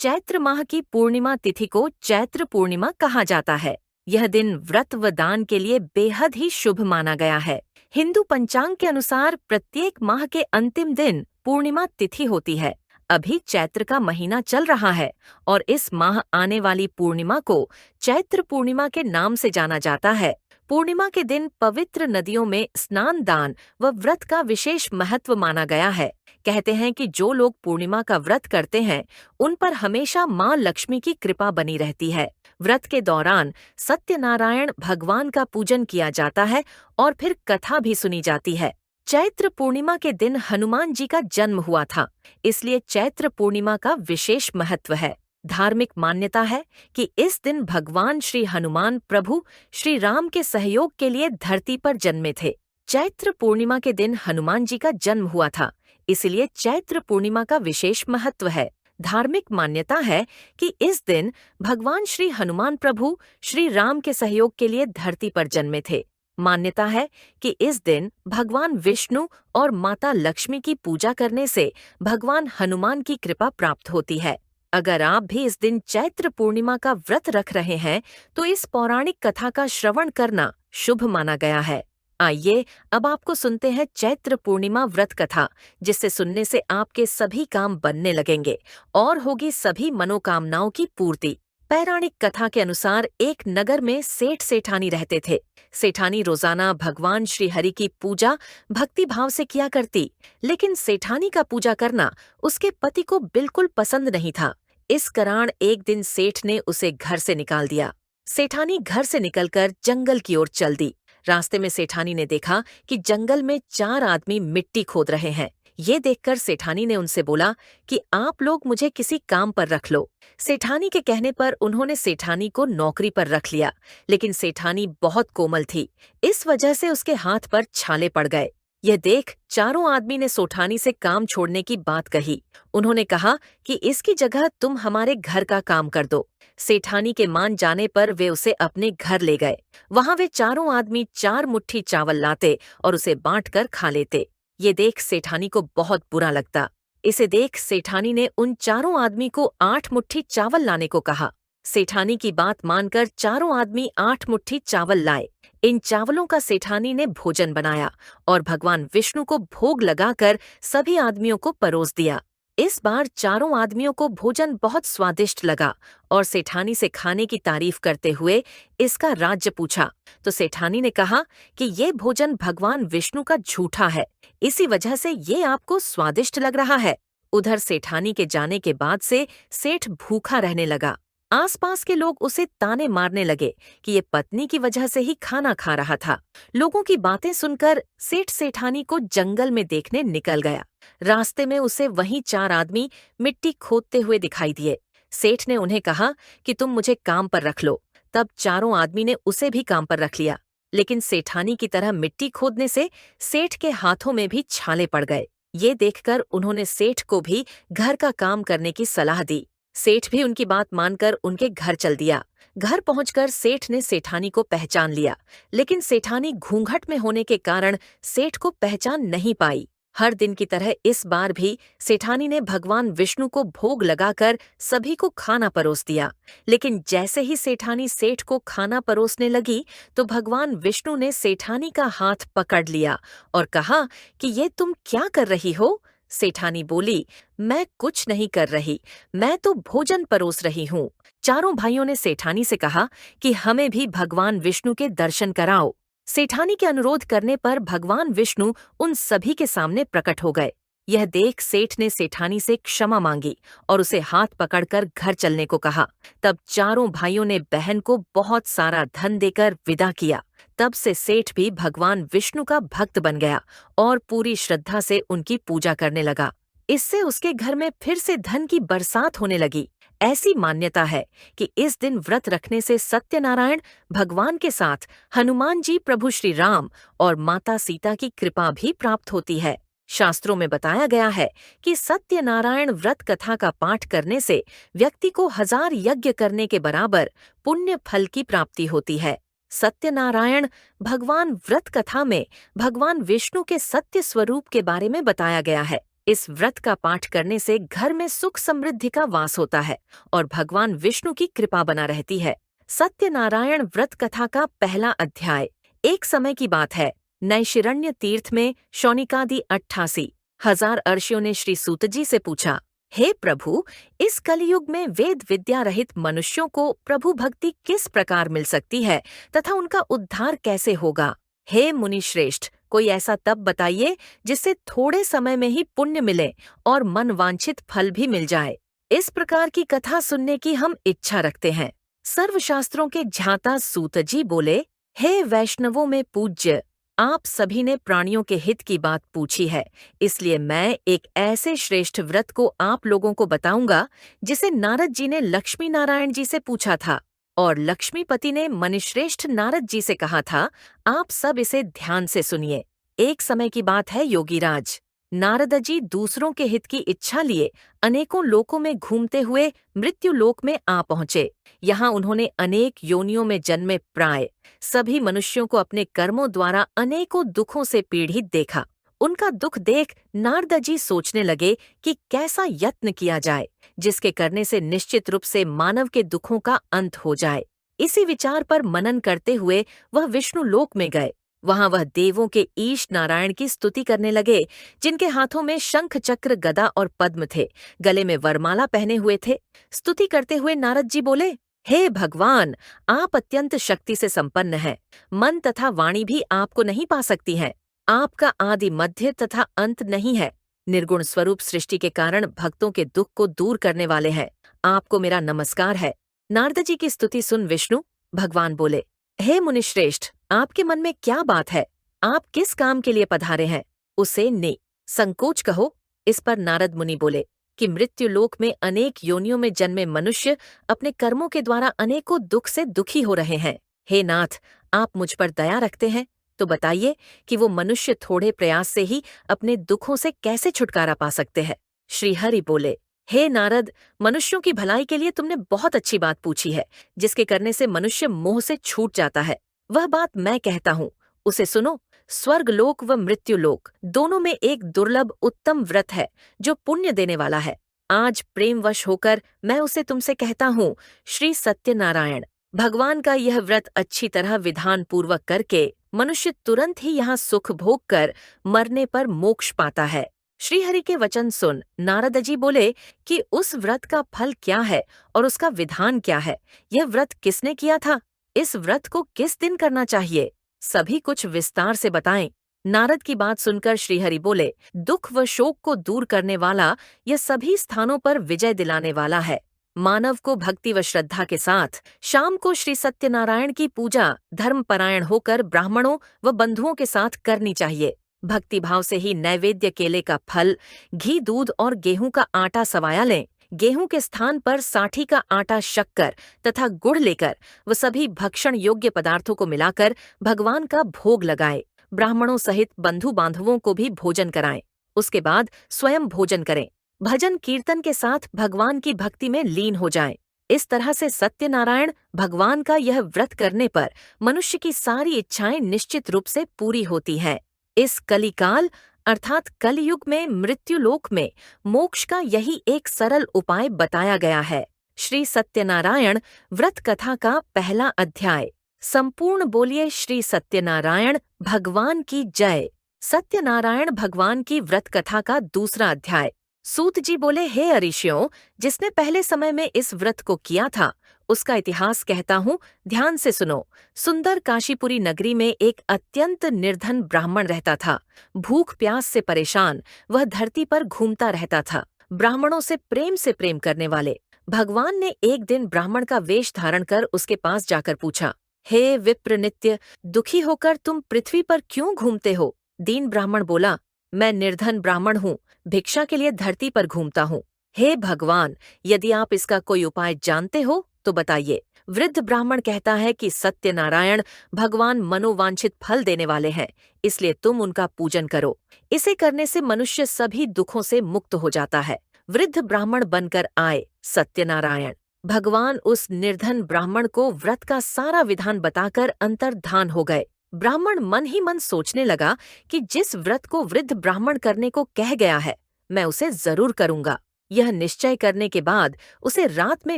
चैत्र माह की पूर्णिमा तिथि को चैत्र पूर्णिमा कहा जाता है। यह दिन व्रत व दान के लिए बेहद ही शुभ माना गया है। हिंदू पंचांग के अनुसार प्रत्येक माह के अंतिम दिन पूर्णिमा तिथि होती है। अभी चैत्र का महीना चल रहा है और इस माह आने वाली पूर्णिमा को चैत्र पूर्णिमा के नाम से जाना जाता है। पूर्णिमा के दिन पवित्र नदियों में स्नान दान व व्रत का विशेष महत्व माना गया है। कहते हैं कि जो लोग पूर्णिमा का व्रत करते हैं उन पर हमेशा माँ लक्ष्मी की कृपा बनी रहती है। व्रत के दौरान सत्यनारायण भगवान का पूजन किया जाता है और फिर कथा भी सुनी जाती है। चैत्र पूर्णिमा के दिन हनुमान जी का जन्म हुआ था, इसलिए चैत्र पूर्णिमा का विशेष महत्व है। धार्मिक मान्यता है कि इस दिन भगवान श्री हनुमान प्रभु श्री राम के सहयोग के लिए धरती पर जन्मे थे। चैत्र पूर्णिमा के दिन हनुमान जी का जन्म हुआ था, इसलिए चैत्र पूर्णिमा का विशेष महत्व है। धार्मिक मान्यता है कि इस दिन भगवान श्री हनुमान प्रभु श्री राम के सहयोग के लिए धरती पर जन्मे थे। मान्यता है कि इस दिन भगवान विष्णु और माता लक्ष्मी की पूजा करने से भगवान हनुमान की कृपा प्राप्त होती है। अगर आप भी इस दिन चैत्र पूर्णिमा का व्रत रख रहे हैं तो इस पौराणिक कथा का श्रवण करना शुभ माना गया है। आइए अब आपको सुनते हैं चैत्र पूर्णिमा व्रत कथा, जिससे सुनने से आपके सभी काम बनने लगेंगे और होगी सभी मनोकामनाओं की पूर्ति। पौराणिक कथा के अनुसार एक नगर में सेठ सेठानी रहते थे। सेठानी रोजाना भगवान श्री हरि की पूजा भक्ति भाव से किया करती, लेकिन सेठानी का पूजा करना उसके पति को बिल्कुल पसंद नहीं था। इस कारण एक दिन सेठ ने उसे घर से निकाल दिया। सेठानी घर से निकलकर जंगल की ओर चल दी। रास्ते में सेठानी ने देखा कि जंगल में 4 आदमी मिट्टी खोद रहे हैं। ये देखकर सेठानी ने उनसे बोला कि आप लोग मुझे किसी काम पर रख लो। सेठानी के कहने पर उन्होंने सेठानी को नौकरी पर रख लिया, लेकिन सेठानी बहुत कोमल थी, इस वजह से उसके हाथ पर छाले पड़ गए। यह देख चारों आदमी ने सेठानी से काम छोड़ने की बात कही। उन्होंने कहा कि इसकी जगह तुम हमारे घर का काम कर दो। सेठानी के मान जाने पर वे उसे अपने घर ले गए। वहां वे चारों आदमी 4 मुट्ठी चावल लाते और उसे बांटकर खा लेते। ये देख सेठानी को बहुत बुरा लगता। इसे देख सेठानी ने उन चारों आदमी को 8 मुट्ठी चावल लाने को कहा। सेठानी की बात मानकर चारों आदमी 8 मुट्ठी चावल लाए। इन चावलों का सेठानी ने भोजन बनाया और भगवान विष्णु को भोग लगाकर सभी आदमियों को परोस दिया। इस बार चारों आदमियों को भोजन बहुत स्वादिष्ट लगा और सेठानी से खाने की तारीफ करते हुए इसका राज्य पूछा, तो सेठानी ने कहा कि ये भोजन भगवान विष्णु का झूठा है, इसी वजह से ये आपको स्वादिष्ट लग रहा है। उधर सेठानी के जाने के बाद से सेठ भूखा रहने लगा। आसपास के लोग उसे ताने मारने लगे कि ये पत्नी की वजह से ही खाना खा रहा था। लोगों की बातें सुनकर सेठ सेठानी को जंगल में देखने निकल गया। रास्ते में उसे वहीं 4 आदमी मिट्टी खोदते हुए दिखाई दिए। सेठ ने उन्हें कहा कि तुम मुझे काम पर रख लो। तब चारों आदमी ने उसे भी काम पर रख लिया, लेकिन सेठानी की तरह मिट्टी खोदने से सेठ के हाथों में भी छाले पड़ गए। ये देखकर उन्होंने सेठ को भी घर का काम करने की सलाह दी। सेठ भी उनकी बात मानकर उनके घर चल दिया। घर पहुंचकर सेठ ने सेठानी को पहचान लिया, लेकिन सेठानी घूंघट में होने के कारण सेठ को पहचान नहीं पाई। हर दिन की तरह इस बार भी सेठानी ने भगवान विष्णु को भोग लगाकर सभी को खाना परोस दिया, लेकिन जैसे ही सेठानी सेठ को खाना परोसने लगी तो भगवान विष्णु ने सेठानी का हाथ पकड़ लिया और कहा कि ये तुम क्या कर रही हो? सेठानी बोली, मैं कुछ नहीं कर रही, मैं तो भोजन परोस रही हूँ। चारों भाइयों ने सेठानी से कहा कि हमें भी भगवान विष्णु के दर्शन कराओ। सेठानी के अनुरोध करने पर भगवान विष्णु उन सभी के सामने प्रकट हो गए। यह देख सेठ ने सेठानी से क्षमा मांगी और उसे हाथ पकड़कर घर चलने को कहा। तब चारों भाइयों ने बहन को बहुत सारा धन देकर विदा किया। तब से सेठ भी भगवान विष्णु का भक्त बन गया और पूरी श्रद्धा से उनकी पूजा करने लगा। इससे उसके घर में फिर से धन की बरसात होने लगी। ऐसी मान्यता है कि इस दिन व्रत रखने से सत्यनारायण भगवान के साथ हनुमान जी प्रभु श्री राम और माता सीता की कृपा भी प्राप्त होती है। शास्त्रों में बताया गया है कि सत्यनारायण व्रत कथा का पाठ करने से व्यक्ति को 1000 यज्ञ करने के बराबर पुण्य फल की प्राप्ति होती है। सत्यनारायण भगवान व्रत कथा में भगवान विष्णु के सत्य स्वरूप के बारे में बताया गया है। इस व्रत का पाठ करने से घर में सुख समृद्धि का वास होता है और भगवान विष्णु की कृपा बना रहती है। सत्यनारायण व्रत कथा का पहला अध्याय। एक समय की बात है, नैशिरण्य तीर्थ में शौनिकादि 88,000 अर्षियों ने श्री सूतजी से पूछा, हे प्रभु, इस कलयुग में वेद विद्या रहित मनुष्यों को प्रभु भक्ति किस प्रकार मिल सकती है तथा उनका उद्धार कैसे होगा? हे मुनि श्रेष्ठ, कोई ऐसा तप बताइए जिससे थोड़े समय में ही पुण्य मिले और मन वांछित फल भी मिल जाए। इस प्रकार की कथा सुनने की हम इच्छा रखते हैं। सर्वशास्त्रों के ज्ञाता सूतजी बोले, हे वैष्णवों में पूज्य, आप सभी ने प्राणियों के हित की बात पूछी है, इसलिए मैं एक ऐसे श्रेष्ठ व्रत को आप लोगों को बताऊंगा जिसे नारद जी ने लक्ष्मी नारायण जी से पूछा था और लक्ष्मीपति ने मनिश्रेष्ठ नारद जी से कहा था, आप सब इसे ध्यान से सुनिए। एक समय की बात है योगीराज, नारद जी दूसरों के हित की इच्छा लिए अनेकों लोकों में घूमते हुए मृत्यु लोक में आ पहुंचे। यहाँ उन्होंने अनेक योनियों में जन्मे प्राय सभी मनुष्यों को अपने कर्मों द्वारा अनेकों दुखों से पीड़ित देखा। उनका दुख देख नारद जी सोचने लगे कि कैसा यत्न किया जाए जिसके करने से निश्चित रूप से मानव के दुखों का अंत हो जाए। इसी विचार पर मनन करते हुए वह विष्णु लोक में गए। वहां वह देवों के ईश नारायण की स्तुति करने लगे, जिनके हाथों में शंख चक्र गदा और पद्म थे, गले में वरमाला पहने हुए थे। स्तुति करते हुए नारद जी बोले, हे भगवान, आप अत्यंत शक्ति से संपन्न हैं। मन तथा वाणी भी आपको नहीं पा सकती हैं। आपका आदि मध्य तथा अंत नहीं है। निर्गुण स्वरूप सृष्टि के कारण भक्तों के दुख को दूर करने वाले हैं। आपको मेरा नमस्कार है। नारद जी की स्तुति सुन विष्णु भगवान बोले, हे मुनिश्रेष्ठ, आपके मन में क्या बात है? आप किस काम के लिए पधारे हैं? उसे संकोच कहो। इस पर नारद मुनि बोले कि मृत्यु लोक में अनेक योनियों में जन्मे मनुष्य अपने कर्मों के द्वारा अनेकों दुख से दुखी हो रहे हैं। हे नाथ, आप मुझ पर दया रखते हैं तो बताइए कि वो मनुष्य थोड़े प्रयास से ही अपने दुखों से कैसे छुटकारा पा सकते हैं? श्रीहरि बोले, हे नारद, मनुष्यों की भलाई के लिए तुमने बहुत अच्छी बात पूछी है, जिसके करने से मनुष्य मोह से छूट जाता है। वह बात मैं कहता हूँ, उसे सुनो। स्वर्गलोक व मृत्युलोक दोनों में एक दुर्लभ उत्तम व्रत है जो पुण्य देने वाला है। आज प्रेमवश होकर मैं उसे तुमसे कहता हूँ, श्री सत्यनारायण। भगवान का यह व्रत अच्छी तरह विधान पूर्वक करके मनुष्य तुरंत ही यहाँ सुख भोग कर मरने पर मोक्ष पाता है। श्रीहरि के वचन सुन नारद जी बोले कि उस व्रत का फल क्या है और उसका विधान क्या है? यह व्रत किसने किया था? इस व्रत को किस दिन करना चाहिए? सभी कुछ विस्तार से बताएं। नारद की बात सुनकर श्रीहरि बोले, दुख व शोक को दूर करने वाला, यह सभी स्थानों पर विजय दिलाने वाला है। मानव को भक्ति व श्रद्धा के साथ शाम को श्री सत्यनारायण की पूजा धर्मपरायण होकर ब्राह्मणों व बंधुओं के साथ करनी चाहिए। भक्ति भाव से ही नैवेद्य केले का फल, घी, दूध और गेहूं का आटा सवाया लें। गेहूं के स्थान पर साठी का आटा, शक्कर तथा गुड़ लेकर वह सभी भक्षण योग्य पदार्थों को मिलाकर भगवान का भोग लगाएं। ब्राह्मणों सहित बंधु बांधवों को भी भोजन कराएं। उसके बाद स्वयं भोजन करें। भजन कीर्तन के साथ भगवान की भक्ति में लीन हो जाएं। इस तरह से सत्यनारायण भगवान का यह व्रत करने पर मनुष्य की सारी इच्छाएं निश्चित रूप से पूरी होती हैं। इस कलिकाल अर्थात कलयुग में मृत्युलोक में मोक्ष का यही एक सरल उपाय बताया गया है। श्री सत्यनारायण व्रत कथा का पहला अध्याय। संपूर्ण बोलिए श्री सत्यनारायण भगवान की जय। सत्यनारायण भगवान की व्रत कथा का दूसरा अध्याय। सूत जी बोले, हे अऋषियों, जिसने पहले समय में इस व्रत को किया था उसका इतिहास कहता हूँ, ध्यान से सुनो। सुंदर काशीपुरी नगरी में एक अत्यंत निर्धन ब्राह्मण रहता था। भूख प्यास से परेशान वह धरती पर घूमता रहता था। ब्राह्मणों से प्रेम करने वाले भगवान ने एक दिन ब्राह्मण का वेश धारण कर उसके पास जाकर पूछा, हे विप्र नित्य, दुखी होकर तुम पृथ्वी पर क्यों घूमते हो? दीन ब्राह्मण बोला, मैं निर्धन ब्राह्मण हूँ, भिक्षा के लिए धरती पर घूमता हूँ। हे भगवान, यदि आप इसका कोई उपाय जानते हो तो बताइए। वृद्ध ब्राह्मण कहता है कि सत्यनारायण भगवान मनोवांछित फल देने वाले हैं, इसलिए तुम उनका पूजन करो। इसे करने से मनुष्य सभी दुखों से मुक्त हो जाता है। वृद्ध ब्राह्मण बनकर आए सत्यनारायण। भगवान उस निर्धन ब्राह्मण को व्रत का सारा विधान बताकर अंतर्धान हो गए। ब्राह्मण मन ही मन सोचने लगा कि जिस व्रत को वृद्ध ब्राह्मण करने को कह गया है, मैं उसे जरूर करूंगा। यह निश्चय करने के बाद उसे रात में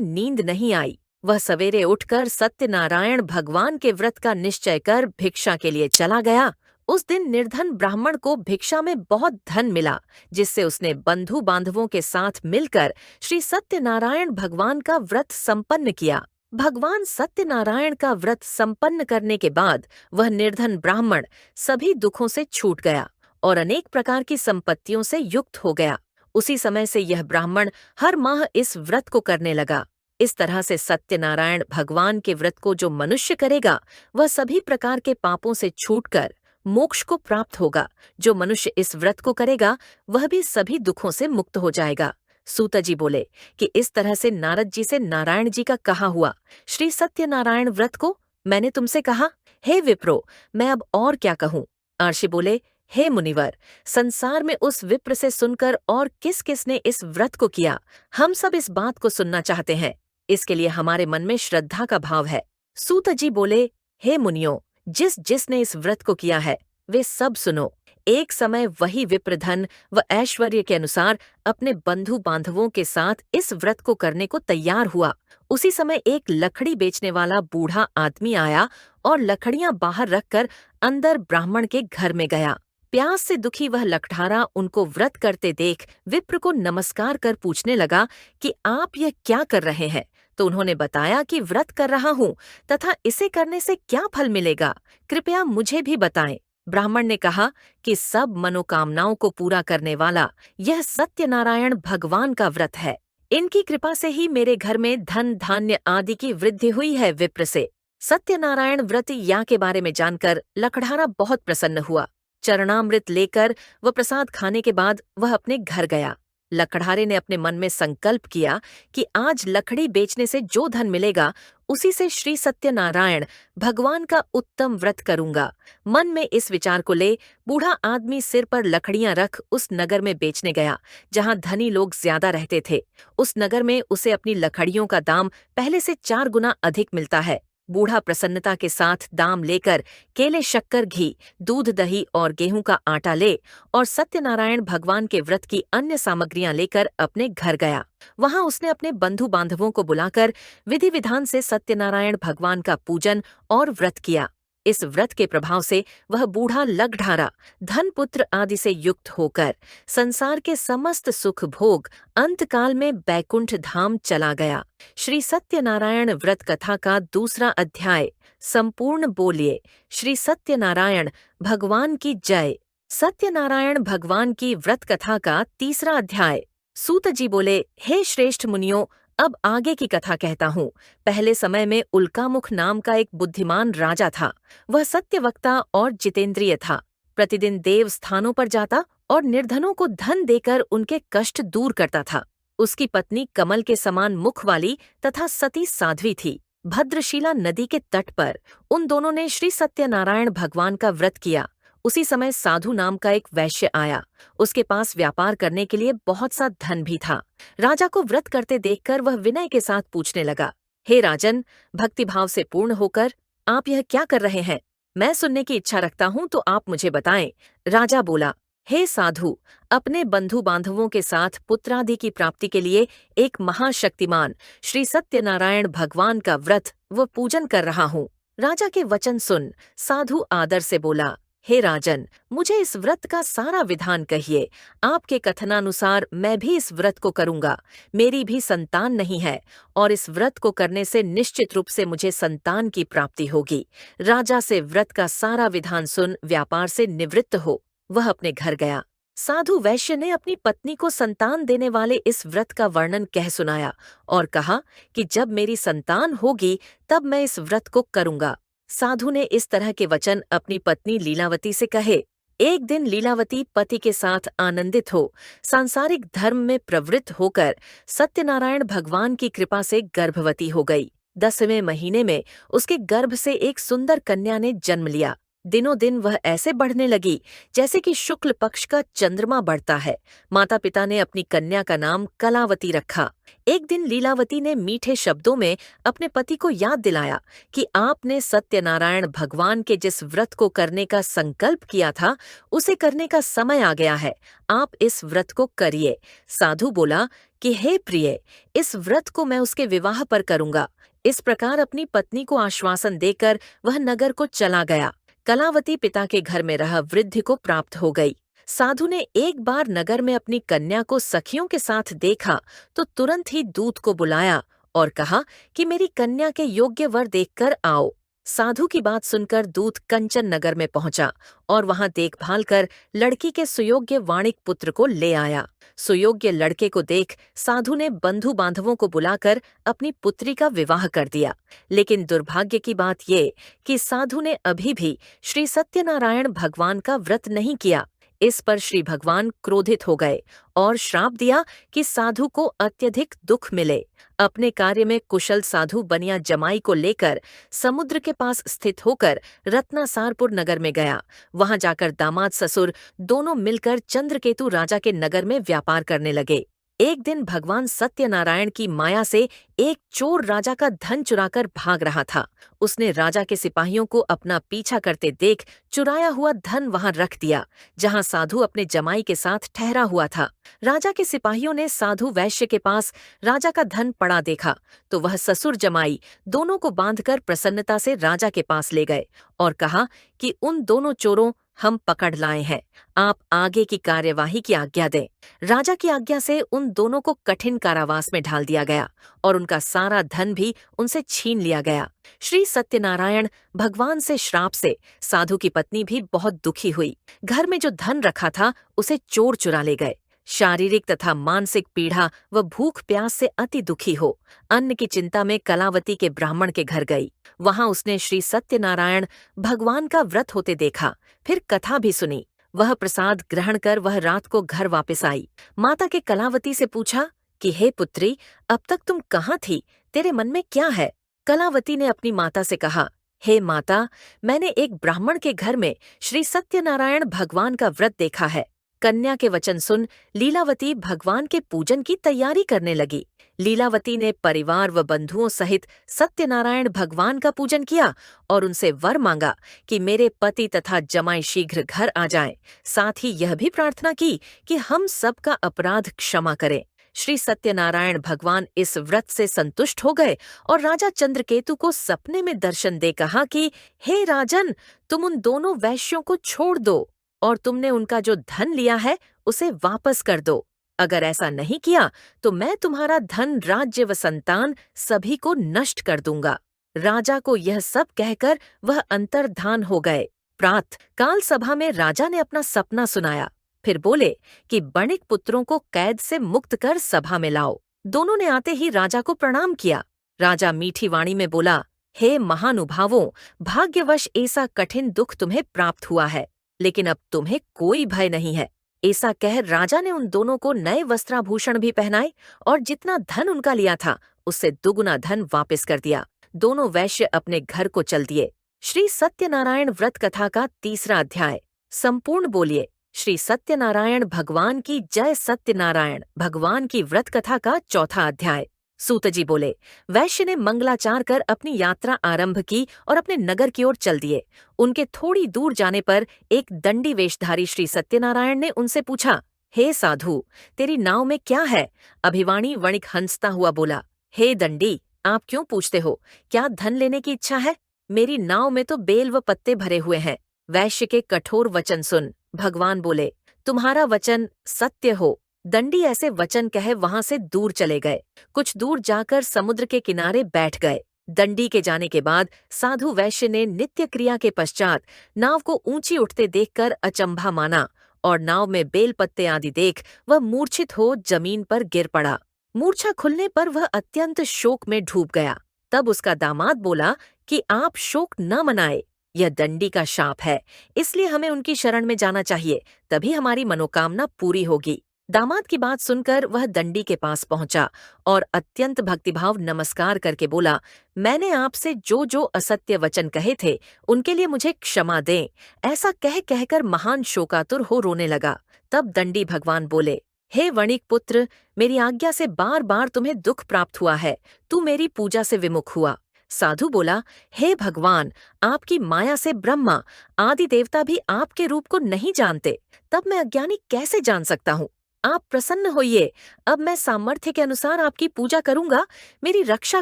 नींद नहीं आई। वह सवेरे उठकर सत्यनारायण भगवान के व्रत का निश्चय कर भिक्षा के लिए चला गया। उस दिन निर्धन ब्राह्मण को भिक्षा में बहुत धन मिला, जिससे उसने बंधु बांधवों के साथ मिलकर श्री सत्यनारायण भगवान का व्रत संपन्न किया। भगवान सत्यनारायण का व्रत संपन्न करने के बाद वह निर्धन ब्राह्मण सभी दुखों से छूट गया और अनेक प्रकार की संपत्तियों से युक्त हो गया। उसी समय से यह ब्राह्मण हर माह इस व्रत को करने लगा। इस तरह से सत्यनारायण भगवान के व्रत को जो मनुष्य करेगा वह सभी प्रकार के पापों से छूटकर मोक्ष को प्राप्त होगा। जो मनुष्य इस व्रत को करेगा वह भी सभी दुखों से मुक्त हो जाएगा। सूत जी बोले कि इस तरह से नारद जी से नारायण जी का कहा हुआ श्री सत्यनारायण व्रत को मैंने तुमसे कहा। हे विप्रो, मैं अब और क्या कहूँ। अर्षि बोले, हे मुनिवर, संसार में उस विप्र से सुनकर और किस किस ने इस व्रत को किया, हम सब इस बात को सुनना चाहते हैं। इसके लिए हमारे मन में श्रद्धा का भाव है। सूत जी बोले, हे मुनियों, जिस जिसने इस व्रत को किया है वे सब सुनो। एक समय वही विप्रधन व ऐश्वर्य के अनुसार अपने बंधु बांधवों के साथ इस व्रत को करने को तैयार हुआ। उसी समय एक लकड़ी बेचने वाला बूढ़ा आदमी आया और लकड़ियां बाहर रखकर अंदर ब्राह्मण के घर में गया। प्यास से दुखी वह लकड़हारा उनको व्रत करते देख विप्र को नमस्कार कर पूछने लगा कि आप यह क्या कर रहे हैं। तो उन्होंने बताया कि व्रत कर रहा हूँ तथा इसे करने से क्या फल मिलेगा, कृपया मुझे भी बताएं। ब्राह्मण ने कहा कि सब मनोकामनाओं को पूरा करने वाला यह सत्यनारायण भगवान का व्रत है। इनकी कृपा से ही मेरे घर में धन धान्य आदि की वृद्धि हुई है। विप्र से सत्यनारायण व्रत या के बारे में जानकर लकड़हारा बहुत प्रसन्न हुआ। चरणामृत लेकर व प्रसाद खाने के बाद वह अपने घर गया। लकड़हारे ने अपने मन में संकल्प किया कि आज लकड़ी बेचने से जो धन मिलेगा उसी से श्री सत्यनारायण भगवान का उत्तम व्रत करूंगा। मन में इस विचार को ले बूढ़ा आदमी सिर पर लकड़ियां रख उस नगर में बेचने गया जहां धनी लोग ज्यादा रहते थे। उस नगर में उसे अपनी लकड़ियों का दाम पहले से 4 गुना अधिक मिलता है। बूढ़ा प्रसन्नता के साथ दाम लेकर केले, शक्कर, घी, दूध, दही और गेहूं का आटा ले और सत्यनारायण भगवान के व्रत की अन्य सामग्रियां लेकर अपने घर गया। वहां उसने अपने बंधु बांधवों को बुलाकर विधि विधान से सत्यनारायण भगवान का पूजन और व्रत किया। इस व्रत के प्रभाव से वह बूढ़ा लकड़हारा धन पुत्र आदि से युक्त होकर संसार के समस्त सुख भोग अंतकाल में बैकुंठ धाम चला गया। श्री सत्यनारायण व्रत कथा का दूसरा अध्याय संपूर्ण बोलिए श्री सत्यनारायण भगवान की जय। सत्यनारायण भगवान की व्रत कथा का तीसरा अध्याय। सूत जी बोले, हे श्रेष्ठ मुनियों, अब आगे की कथा कहता हूँ। पहले समय में उल्कामुख नाम का एक बुद्धिमान राजा था। वह सत्यवक्ता और जितेंद्रिय था। प्रतिदिन देव स्थानों पर जाता और निर्धनों को धन देकर उनके कष्ट दूर करता था। उसकी पत्नी कमल के समान मुख वाली तथा सती साध्वी थी। भद्रशिला नदी के तट पर उन दोनों ने श्री सत्यनारायण भगवान का व्रत किया। उसी समय साधु नाम का एक वैश्य आया। उसके पास व्यापार करने के लिए बहुत सा धन भी था। राजा को व्रत करते देखकर वह विनय के साथ पूछने लगा, हे राजन, भक्तिभाव से पूर्ण होकर आप यह क्या कर रहे हैं? मैं सुनने की इच्छा रखता हूँ तो आप मुझे बताएं। राजा बोला, हे साधु, अपने बंधु बांधवों के साथ पुत्रादि की प्राप्ति के लिए एक महाशक्तिमान श्री सत्यनारायण भगवान का व्रत व पूजन कर रहा हूँ। राजा के वचन सुन साधु आदर से बोला, हे राजन, मुझे इस व्रत का सारा विधान कहिए। आपके कथनानुसार मैं भी इस व्रत को करूंगा। मेरी भी संतान नहीं है और इस व्रत को करने से निश्चित रूप से मुझे संतान की प्राप्ति होगी। राजा से व्रत का सारा विधान सुन व्यापार से निवृत्त हो वह अपने घर गया। साधु वैश्य ने अपनी पत्नी को संतान देने वाले इस व्रत का वर्णन कह सुनाया और कहा कि जब मेरी संतान होगी तब मैं इस व्रत को करूंगा। साधु ने इस तरह के वचन अपनी पत्नी लीलावती से कहे। एक दिन लीलावती पति के साथ आनंदित हो सांसारिक धर्म में प्रवृत्त होकर सत्यनारायण भगवान की कृपा से गर्भवती हो गई। 10वें महीने में उसके गर्भ से एक सुंदर कन्या ने जन्म लिया। दिनों दिन वह ऐसे बढ़ने लगी जैसे कि शुक्ल पक्ष का चंद्रमा बढ़ता है। माता पिता ने अपनी कन्या का नाम कलावती रखा। एक दिन लीलावती ने मीठे शब्दों में अपने पति को याद दिलाया कि आपने सत्यनारायण भगवान के जिस व्रत को करने का संकल्प किया था, उसे करने का समय आ गया है। आप इस व्रत को करिए। साधु बोला कि हे प्रिय, इस व्रत को मैं उसके विवाह पर करूंगा। इस प्रकार अपनी पत्नी को आश्वासन देकर वह नगर को चला गया। कलावती पिता के घर में रह वृद्धि को प्राप्त हो गई। साधु ने एक बार नगर में अपनी कन्या को सखियों के साथ देखा तो तुरंत ही दूत को बुलाया और कहा कि मेरी कन्या के योग्य वर देखकर आओ। साधु की बात सुनकर दूत कंचन नगर में पहुंचा और वहां देखभाल कर लड़की के सुयोग्य वाणिक पुत्र को ले आया। सुयोग्य लड़के को देख साधु ने बंधु बांधवों को बुलाकर अपनी पुत्री का विवाह कर दिया। लेकिन दुर्भाग्य की बात ये कि साधु ने अभी भी श्री सत्यनारायण भगवान का व्रत नहीं किया। इस पर श्री भगवान क्रोधित हो गए और श्राप दिया कि साधु को अत्यधिक दुख मिले। अपने कार्य में कुशल साधु बनिया जमाई को लेकर समुद्र के पास स्थित होकर रत्नासारपुर नगर में गया। वहां जाकर दामाद ससुर दोनों मिलकर चंद्रकेतु राजा के नगर में व्यापार करने लगे। एक दिन भगवान सत्यनारायण की माया से एक चोर राजा का धन चुराकर भाग रहा था। उसने राजा के सिपाहियों को अपना पीछा करते देख चुराया हुआ धन वहां रख दिया, जहां साधु अपने जमाई के साथ ठहरा हुआ था। राजा के सिपाहियों ने साधु वैश्य के पास राजा का धन पड़ा देखा तो वह ससुर जमाई दोनों को बांधकर प्रसन्नता से राजा के पास ले गए और कहा कि उन दोनों चोरों हम पकड़ लाए हैं, आप आगे की कार्यवाही की आज्ञा दें। राजा की आज्ञा से उन दोनों को कठिन कारावास में ढाल दिया गया और उनका सारा धन भी उनसे छीन लिया गया। श्री सत्यनारायण भगवान से श्राप से साधु की पत्नी भी बहुत दुखी हुई। घर में जो धन रखा था उसे चोर चुरा ले गए। शारीरिक तथा मानसिक पीड़ा व भूख प्यास से अति दुखी हो अन्न की चिंता में कलावती के ब्राह्मण के घर गई। वहां उसने श्री सत्यनारायण भगवान का व्रत होते देखा, फिर कथा भी सुनी। वह प्रसाद ग्रहण कर वह रात को घर वापस आई। माता के कलावती से पूछा कि हे पुत्री, अब तक तुम कहाँ थी, तेरे मन में क्या है? कलावती ने अपनी माता से कहा, हे माता, मैंने एक ब्राह्मण के घर में श्री सत्यनारायण भगवान का व्रत देखा है। कन्या के वचन सुन लीलावती भगवान के पूजन की तैयारी करने लगी। लीलावती ने परिवार व बंधुओं सहित सत्यनारायण भगवान का पूजन किया और उनसे वर मांगा कि मेरे पति तथा जमाई शीघ्र घर आ जाएं। साथ ही यह भी प्रार्थना की कि हम सबका अपराध क्षमा करें। श्री सत्यनारायण भगवान इस व्रत से संतुष्ट हो गए और राजा चंद्रकेतु को सपने में दर्शन दे कहा कि हे राजन, तुम उन दोनों वैश्यों को छोड़ दो और तुमने उनका जो धन लिया है उसे वापस कर दो। अगर ऐसा नहीं किया तो मैं तुम्हारा धन, राज्य व संतान सभी को नष्ट कर दूंगा। राजा को यह सब कहकर वह अंतर्धान हो गए। प्रातः काल सभा में राजा ने अपना सपना सुनाया। फिर बोले कि बणिक पुत्रों को कैद से मुक्त कर सभा में लाओ। दोनों ने आते ही राजा को प्रणाम किया। राजा मीठी वाणी में बोला, हे महानुभावों, भाग्यवश ऐसा कठिन दुख तुम्हें प्राप्त हुआ है, लेकिन अब तुम्हें कोई भय नहीं है। ऐसा कह राजा ने उन दोनों को नए वस्त्राभूषण भी पहनाए और जितना धन उनका लिया था उससे दुगुना धन वापस कर दिया। दोनों वैश्य अपने घर को चल दिए। श्री सत्यनारायण व्रत कथा का 3रा अध्याय संपूर्ण बोलिए श्री सत्यनारायण भगवान की जय। सत्यनारायण भगवान की व्रत कथा का 4था अध्याय। सूतजी बोले, वैश्य ने मंगलाचार कर अपनी यात्रा आरंभ की और अपने नगर की ओर चल दिए। उनके थोड़ी दूर जाने पर एक दंडी वेशधारी श्री सत्यनारायण ने उनसे पूछा, हे साधु, तेरी नाव में क्या है? अभिवाणी वणिक हंसता हुआ बोला, हे दंडी, आप क्यों पूछते हो? क्या धन लेने की इच्छा है? मेरी नाव में तो बेल व पत्ते भरे हुए हैं। वैश्य के कठोर वचन सुन भगवान बोले, तुम्हारा वचन सत्य हो। दंडी ऐसे वचन कहे वहां से दूर चले गए। कुछ दूर जाकर समुद्र के किनारे बैठ गए। दंडी के जाने के बाद साधु वैश्य ने नित्य क्रिया के पश्चात नाव को ऊंची उठते देखकर अचंभा माना और नाव में बेल पत्ते आदि देख वह मूर्छित हो जमीन पर गिर पड़ा। मूर्छा खुलने पर वह अत्यंत शोक में डूब गया। तब उसका दामाद बोला कि आप शोक न मनाए, यह दंडी का शाप है, इसलिए हमें उनकी शरण में जाना चाहिए, तभी हमारी मनोकामना पूरी होगी। दामाद की बात सुनकर वह दंडी के पास पहुंचा और अत्यंत भक्तिभाव नमस्कार करके बोला, मैंने आपसे जो जो असत्य वचन कहे थे उनके लिए मुझे क्षमा दें। ऐसा कह कहकर महान शोकातुर हो रोने लगा। तब दंडी भगवान बोले, हे वणिक पुत्र, मेरी आज्ञा से बार बार तुम्हें दुख प्राप्त हुआ है, तू मेरी पूजा से विमुख हुआ। साधु बोला, हे भगवान, आपकी माया से ब्रह्मा आदि देवता भी आपके रूप को नहीं जानते, तब मैं अज्ञानी कैसे जान सकता हूँ। आप प्रसन्न होइए, अब मैं सामर्थ्य के अनुसार आपकी पूजा करूंगा, मेरी रक्षा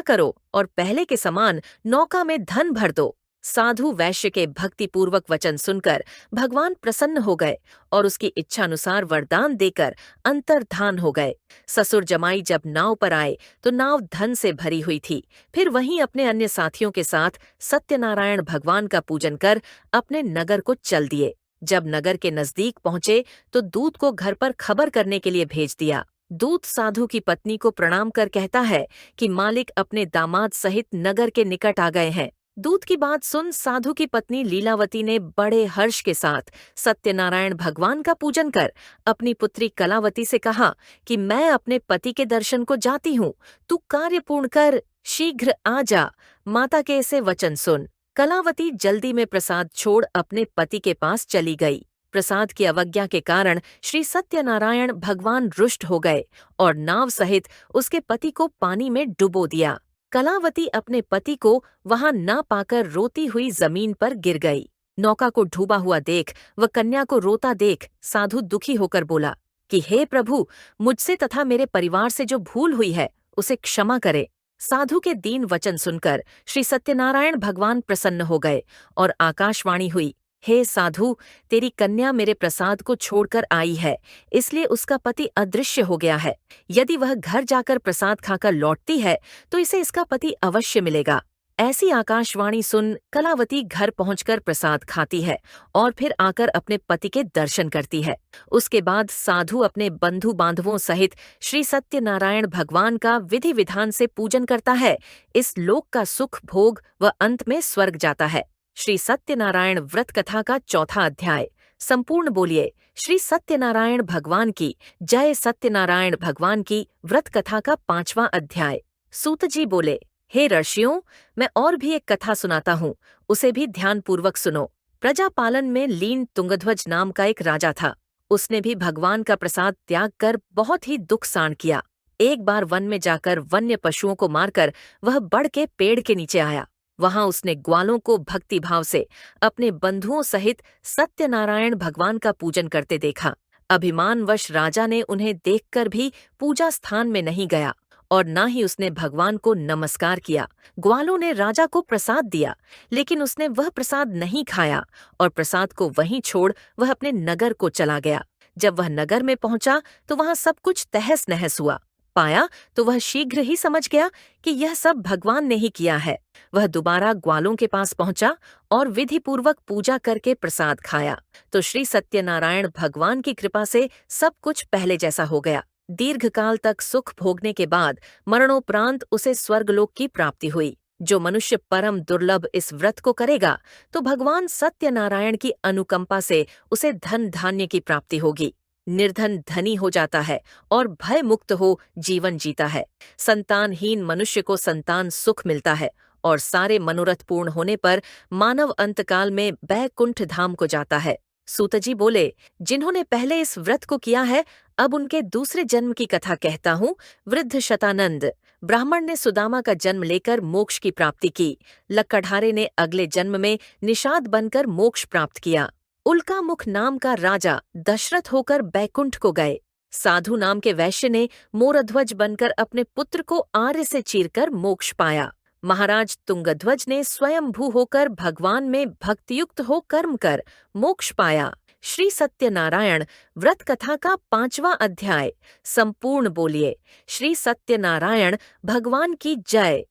करो और पहले के समान नौका में धन भर दो। साधु वैश्य के भक्तिपूर्वक वचन सुनकर भगवान प्रसन्न हो गए और उसकी इच्छानुसार वरदान देकर अंतर्धान हो गए। ससुर जमाई जब नाव पर आए तो नाव धन से भरी हुई थी। फिर वहीं अपने अन्य साथियों के साथ सत्यनारायण भगवान का पूजन कर अपने नगर को चल दिए। जब नगर के नजदीक पहुंचे तो दूत को घर पर खबर करने के लिए भेज दिया। दूत साधु की पत्नी को प्रणाम कर कहता है कि मालिक अपने दामाद सहित नगर के निकट आ गए हैं। दूत की बात सुन साधु की पत्नी लीलावती ने बड़े हर्ष के साथ सत्यनारायण भगवान का पूजन कर अपनी पुत्री कलावती से कहा कि मैं अपने पति के दर्शन को जाती हूँ, तू कार्य पूर्ण कर, शीघ्र आ जा, माता के ऐसे वचन सुन। कलावती जल्दी में प्रसाद छोड़ अपने पति के पास चली गई। प्रसाद की अवज्ञा के कारण श्री सत्यनारायण भगवान रुष्ट हो गए और नाव सहित उसके पति को पानी में डुबो दिया। कलावती अपने पति को वहां न पाकर रोती हुई जमीन पर गिर गई। नौका को डूबा हुआ देख व कन्या को रोता देख साधु दुखी होकर बोला कि हे प्रभु, मुझसे तथा मेरे परिवार से जो भूल हुई है उसे क्षमा करे। साधु के दीन वचन सुनकर श्री सत्यनारायण भगवान प्रसन्न हो गए और आकाशवाणी हुई, हे साधु, तेरी कन्या मेरे प्रसाद को छोड़कर आई है, इसलिए उसका पति अदृश्य हो गया है। यदि वह घर जाकर प्रसाद खाकर लौटती है तो इसे इसका पति अवश्य मिलेगा। ऐसी आकाशवाणी सुन कलावती घर पहुंचकर प्रसाद खाती है और फिर आकर अपने पति के दर्शन करती है। उसके बाद साधु अपने बंधु बांधवों सहित श्री सत्यनारायण भगवान का विधि विधान से पूजन करता है। इस लोक का सुख भोग व अंत में स्वर्ग जाता है। श्री सत्यनारायण व्रत कथा का चौथा अध्याय। संपूर्ण बोलिए श्री सत्यनारायण भगवान की जय। सत्यनारायण भगवान की व्रत कथा का 5वां अध्याय। सूत जी बोले, हे ऋषियों, मैं और भी एक कथा सुनाता हूँ, उसे भी ध्यानपूर्वक सुनो। प्रजापालन में लीन तुंगध्वज नाम का एक राजा था। उसने भी भगवान का प्रसाद त्याग कर बहुत ही दुख सहन किया। एक बार वन में जाकर वन्य पशुओं को मारकर वह बढ़ के पेड़ के नीचे आया। वहां उसने ग्वालों को भक्तिभाव से अपने बंधुओं सहित सत्यनारायण भगवान का पूजन करते देखा। अभिमानवश राजा ने उन्हें देखकर भी पूजा स्थान में नहीं गया और न ही उसने भगवान को नमस्कार किया। ग्वालों ने राजा को प्रसाद दिया, लेकिन उसने वह प्रसाद नहीं खाया और प्रसाद को वहीं छोड़ वह अपने नगर को चला गया। जब वह नगर में पहुंचा तो वहां सब कुछ तहस नहस हुआ। पाया तो वह शीघ्र ही समझ गया कि यह सब भगवान ने ही किया है। वह दोबारा ग्वालों के पास पहुंचा और विधिपूर्वक पूजा करके प्रसाद खाया तो श्री सत्यनारायण भगवान की कृपा से सब कुछ पहले जैसा हो गया। दीर्घकाल तक सुख भोगने के बाद मरणोपरांत उसे स्वर्गलोक की प्राप्ति हुई। जो मनुष्य परम दुर्लभ इस व्रत को करेगा तो भगवान सत्यनारायण की अनुकंपा से उसे धन धान्य की प्राप्ति होगी। निर्धन धनी हो जाता है और भय मुक्त हो जीवन जीता है। संतानहीन मनुष्य को संतान सुख मिलता है और सारे मनोरथ पूर्ण होने पर मानव अंतकाल में बैकुंठ धाम को जाता है। सूतजी बोले, जिन्होंने पहले इस व्रत को किया है अब उनके दूसरे जन्म की कथा कहता हूँ। वृद्ध शतानंद ब्राह्मण ने सुदामा का जन्म लेकर मोक्ष की प्राप्ति की। लक्कड़हारे ने अगले जन्म में निषाद बनकर मोक्ष प्राप्त किया। उल्का मुख नाम का राजा दशरथ होकर बैकुंठ को गए। साधु नाम के वैश्य ने मोरध्वज बनकर अपने पुत्र को आर्य से चीरकर मोक्ष पाया। महाराज तुंगध्वज ने स्वयंभू होकर भगवान में भक्तियुक्त हो कर्म कर मोक्ष पाया। श्री सत्यनारायण व्रत कथा का 5वां अध्याय। संपूर्ण बोलिए श्री सत्यनारायण भगवान की जय।